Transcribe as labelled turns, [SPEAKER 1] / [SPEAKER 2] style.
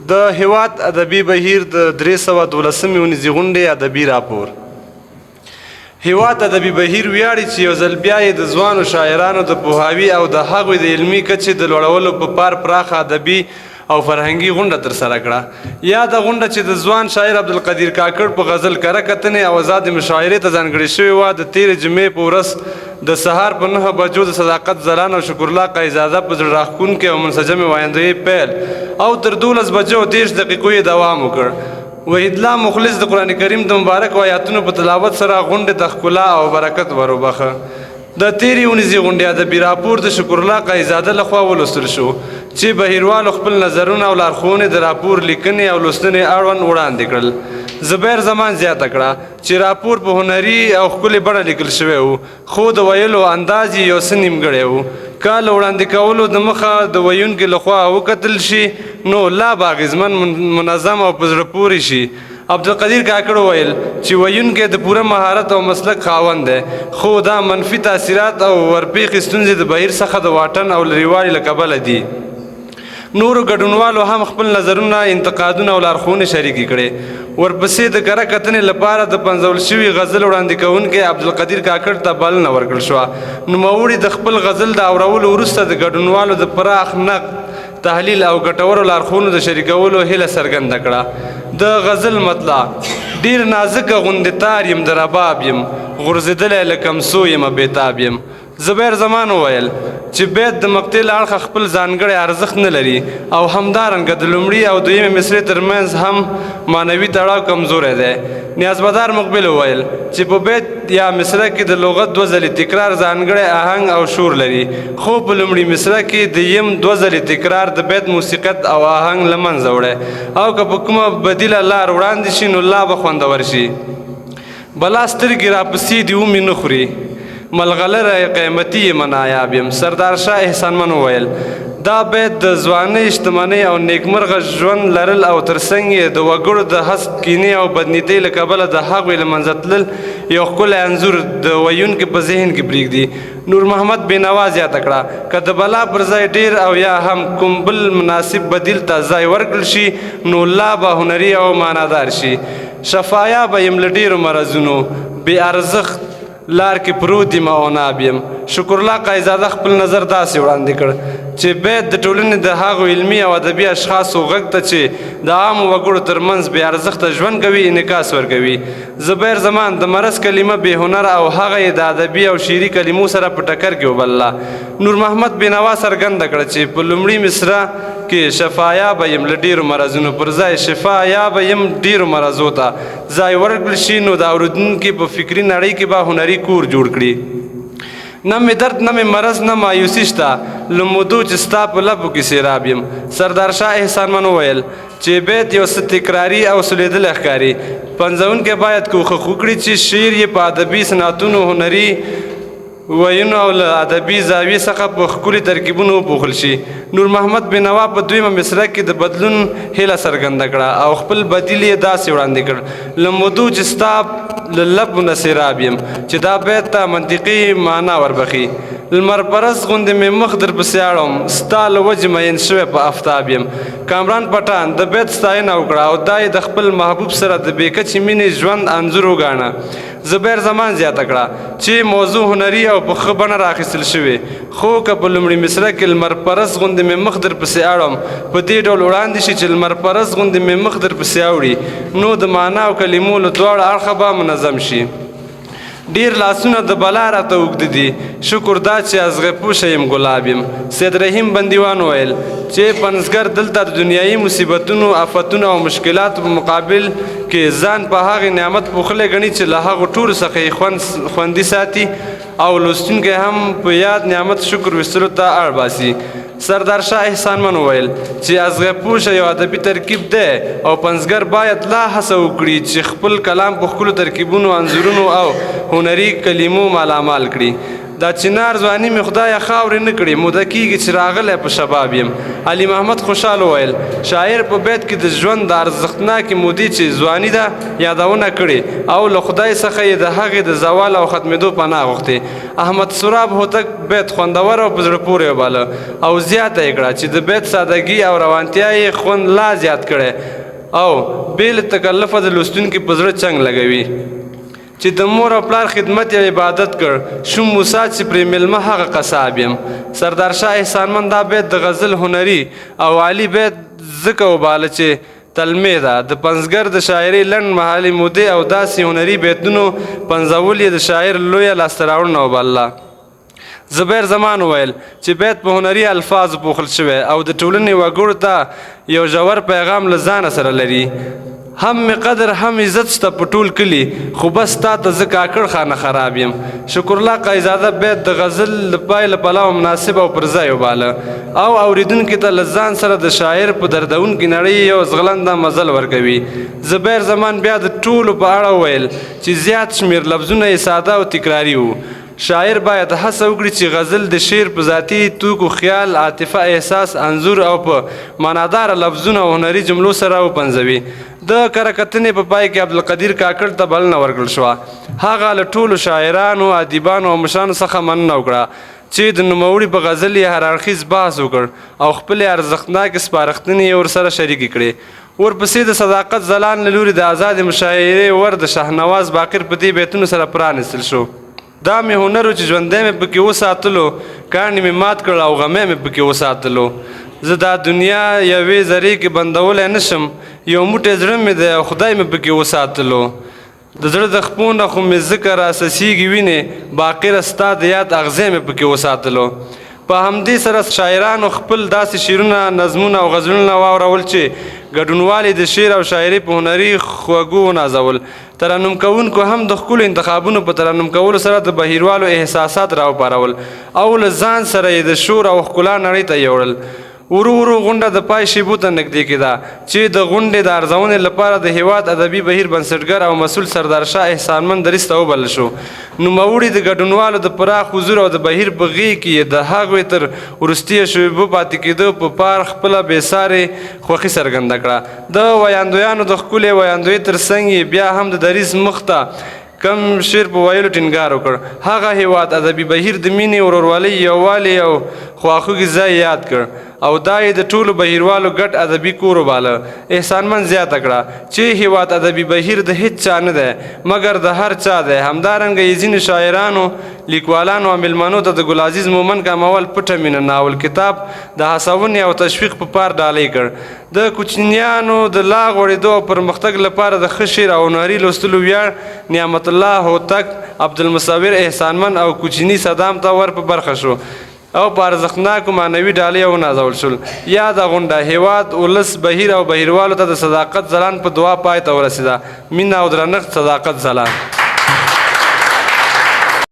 [SPEAKER 1] د هیواد ادبي بهیر د 312 ونیزې غونډې ادبي راپور. هیواد ادبي بهیر ویاړي چې یو ځل بیا یې د ځوانو شاعرانو د پوهاوي او د هغوی د علمي کچې د لوړولو په پار پراخه ادبي او فرهنګي غونډه ترسره کړه. یاده غونډه چې د ځوان شاعر عبدالقدیر کاکړ په غزل کره کتنې او ازادې مشاعرې ته ځانګړې شوې وه د تېرې جمعې په ورځ د سهار په 9 بجو د صداقت ځلان او شکرالله قایزاده په زړه راښکونکې او منسجمې وایندویۍ پیل او تر 12 بجو 30 دقیقو یې دوام وکړ. وحیدالله مخلص د قرآن کریم د مبارک آیاتونو په تلاوت سره غونډې ته ښکلا او برکت وروبخه. د تېرې ونیزې غونډې ادبي راپور د شکرالله قایزاده لخوا ولوستل شو چې بهیروالو خپل نظرونه او لارښوونې د راپور لیکنې او لوستنې اړوند وړاندې کړل. زبیر زمان زیاته کړه چې راپور په هنري او ښکلې بڼه لیکل شوی و خو د ویلو انداز یې یو څه نیمګړی و. که له وړاندې کولو د مخه د ویونکي لخوا وکتل شي نو لا به اغېزمن منظم او په زړه پورې شي. عبدالقدیر کاکړ وویل چې ویونکی د پوره مهارت او مسلک خاوند دی خو دا منفي تاثیرات او ورپېښې ستونزې د بهیر څخه د واټن او لرېوالي له کبله دي. نورو ګډونوالو هم خپل نظرونه انتقادونه او لارښوونې شریکې کړې. ورپسې د کره کتنې لپاره د پنځول شوي غزل وړاندې کوونکی عبدالقدیر کاکړ ته بلنه ورکړل شوه. نوموړي د خپل غزل د اورولو وروسته د ګډونوالو د پراخ نقد تحلیل او ګټورو لارښوونو د شریکولو هیله څرګنده کړه. د غزل مطلع: ډېر نازکه غوندې تار یم د رباب یم غورځېدلی له کمسو یمه بېتاب یم. زبیر زمان وویل چې بیت د مقطع له اړخه خپل ځانګړی ارزښت نه لري او همدارنګه د لومړي او دویمې مصرع ترمنځ هم معنوي تړاو کمزوری دی. نیازبدار مقبل وویل چې په بیت یا مصرع کې د لغت 2 ځلې تکرار ځانګړی آهنګ او شور لري خو په لومړي مصرع کې د یم 2 ځلې تکرار د بیت موسیقیت او آهنګ له منځه وړی او که په کومه بدیله لار وړاندې شي نو لا به خوندور شي. بلا سترګې راپسې دي ومې نه خوري ملغلره قیمتي یم نایاب یم. سردار شاه احسانمن وویل دا بیت د ځوانۍ شتمنۍ او نیکمرغه ژوند لرل او ترڅنګ یې د وګړو د حسد کینې او بدنیتۍ له کبله د هغوی له منځه تلل یو ښکلی انځور د ویونکي په ذهن کې پرېږدي. نور محمد بینوا زیاته کړه که د بلا پر ځای ډېر او یا هم کوم بل مناسب بدیل ته ځای ورکړل شي نو لا به هنري او معنادار شي. شفایا به یم له ډېرو مرضونو بې ارزښت لار کې پروت یم او ناب یم. شکرالله قایزاده خپل نظر داسې وړاندې کړ چې بیت د ټولنې د هغو علمي او ادبي اشخاصو غږ ته چې د عامو وګړو ترمنځ بې ارزښته ژوند کوي انعکاس ورکوي. زبیر زمان د مرض کلمه بې هنره او هغه یې د ادبي او شعري کلمو سره په ټکر کې وبلله. نور محمد بینوا څرګنده کړه چې په لومړي مصرع کې شفایا به یم له ډېرو مرضونو پر ځای شفایا به یم ډېرو مرضو ته ځای ورکړل شي نو د اورېدونکي په فکري نړۍ کې به هنري کور جوړ کړي. نه مې درد نه مې مرض نه مایوسي شته له مودو چې ستا په لبو کې سیراب یم. سردار شاه احسانمن وویل چې بیت یو څه تکراري او سولیدلی ښکاري. پنځونکی باید کوښښ وکړي چې شعر یې په ادبي صنعتونو هنري ویونو او له ادبي زاویې څخه په ښکلي ترکیبونو وپوښل شي. نور محمد بینوا په دویمه مصرع کې د بدلون هیله څرګنده کړه او خپل بدیل یې داسې وړاندې کړ له مودو چې ستا له لبو نه سیراب یم چې دا بیت ته منطقي معنا وربخي. لمر پرست غوندې مې مخ در پسې اړوم ستا له وجې مین شوی په افتاب یم. کامران پټان د بیت ستاینه وکړه او دا یې د خپل محبوب سره د بې کچې مینې ژوند انځور وګاڼه. زبیر زمان زیاته کړه چې موضوع هنري او په ښه بڼه رااخیستل شوې خو که په لومړي مصرع کې لمر پرست غوندې مې مخ در پسې اړوم په دې ډول وړاندې شي چې لمر پرست غوندې مې مخ در پسې اوړي نو د معنا او کلمو له دواړو اړخه به منظم شي. ډېر لاسونه د بلا راته اوږده دي شکر دا چې ازغې پوشه یم ګلاب یم. سید رحیم بندیوان ویل چې پنځګر دلته د دنیایي مصیبتونو آفتونو او مشکلاتو په مقابل کې ځان په هغې نعمت پوښلی ګڼي چې له هغو ټولو څخه یې خوندي ساتي او لوستونکی هم په یاد نعمت شکر ویستلو ته اړ باسي. سردار شاه احسانمن وویل چې ازغې پوشه یو ادبي ترکیب دی او پنځګر باید لا هڅه وکړي چې خپل کلام په ښکلو ترکیبونو انځورونو او هنري کلمو مالامال کړي. دا چنار ځواني مې خدایه خاورې نه کړې موده کېږي چې راغلی په شباب یم. علي محمد خوشحال وویل شاعر په بیت کې د ژوند د ارزښتناکې مودې چې ځواني ده یادونه کړې او له خدای څخه یې د هغې د زوال او ختمېدو پناه غوښتې. احمد سراب هوتک بیت خوندور او په زړه پورې وباله او زیاته یې کړه چې د بیت سادګي او روانتیا یې خوند لا زیات کړی او بې له تکلفه د لوستونکي په زړه چنګ لګوي چې د مور او پلار خدمت یې عبادت کړ شوم موسی چې پرې میلمه هغه قصاب یم. سردار شاه احسانمن دا بیت د غزل هنري او عالي بیت ځکه وباله چې تلمې ده د پنځګر د شاعري لنډ مهالې مودې او داسې هنري بیتونو پنځول یې د شاعر لویه لاسته راوړنه وبلله. زبیر زمان وویل چې بیت په هنري الفاظو پوښل شوی او د ټولنې وګړو ته یو ژور پیغام له ځانه سره لري. هم می قدر هم عزت شته په ټول کلي خو بس تا ته زه کاکړ خانه خراب یم. شکرالله قایزاده بیت د غزل د پای له پلوه مناسب او پر ځای وباله او اورېدونکي ته له ځان سره د شاعر په دردونکې نړۍ یو زغلنده مزل ورکوي. زبیر زمان بیا د ټولو په اړه وویل چې زیات شمېر لفظونه یې ساده او تکراري وو. شاعر باید هڅه وکړي چې غزل د شعر په ذاتي توکو خیال عاطفه احساس انځور او په معناداره لفظونه او هنري جملو سره وپنځوي. د کره کتنې په پای کې عبدالقدیر کاکړ ته بلنه ورکړل شوه. هغه له ټولو شاعرانو ادیبانو او مشرانو څخه مننه وکړه چې د نوموړي په غزل یې هر اړخیز بحث وکړ او خپلې ارزښتناکې سپارښتنې یې ورسره شریکې کړې. ورپسې د صداقت ځلان له لوري د آزادې مشاعرې ور د شاهنواز باقر په دې بیتونو سره پرانیستل شو. دا مې هنر و چې ژوندی مې پکې وساتلو کاڼي مې مات کړ او غمی مې پکې وساتلو. زه دا دنیا یوې ذرې کې بندولی نه شم یو موټی زړه مې دی او خدای مې پکې وساتلو. د زړه د خپو نه خو مې ځکه راسسیږي وینې باقره ستا د یاد اغزی مې پکې وساتلو. په همدې سره شاعرانو خپل داسې شعرونه نظمونه او غزلونه واورول چې ګډونوالي د شعر او شاعري په هنري خوږو ونازول. ترنم کوونکو هم د ښکلو انتخابونو په ترنم کولو سره د بهیروالو احساسات راوپارول او له ځان سره یې د شور او ښکلا نړۍ ته یوړل. ورو ورو غونډه د پای شیبو ته نږدې کېده چې د غونډې د ارزونې لپاره د هیواد ادبي بهیر بنسټګر او مسؤل سردار شاه احسانمن دریځ ته وبلل شو. نوموړي د ګډونوالو د پراخ حضور او د بهیر په غېږ کې د هغوی تر وروستیو شیبو پاتې کېدو په پار خپله بېسارې خوښي څرګنده کړه. د ویاندویانو د ښکلې ویاندویۍ تر څنګ یې بیا هم د دریځ مخ ته کم شعر په ویلو ټینګار وکړ. هغه هیواد ادبي بهیر د مینې ورورولۍ یووالي او خواخوږي ځای یاد کړ او دا یې د ټولو بهیروالو ګډ ادبي کور وباله. احسانمن زیاته کړه چې هیواد ادبي بهیر د هیڅ چا نه دی مګر د هر چا دی. همدارنګه یې ځینې شاعرانو لیکوالانو او میلمنو ته د ګلعزیز مومن کامول پټه مینه ناول کتاب د هڅونې او تشویق په پار ډالۍ کړ. د کوچنیانو د لا غوړېدو او پرمختګ لپاره د ښه شعر او هنري لوستلو ویاړ نعمت الله هوتک عبدالمصور احسانمن او کوچني صدام ته ور په برخه شو او په ارزښتناکو معنوي ډالۍ ونازول شول. یاده غونډه هیواد ولس بهیر او بهیروالو ته د صداقت ځلان په دعا پای ته ورسېده. مینه او درنښت صداقت ځلان.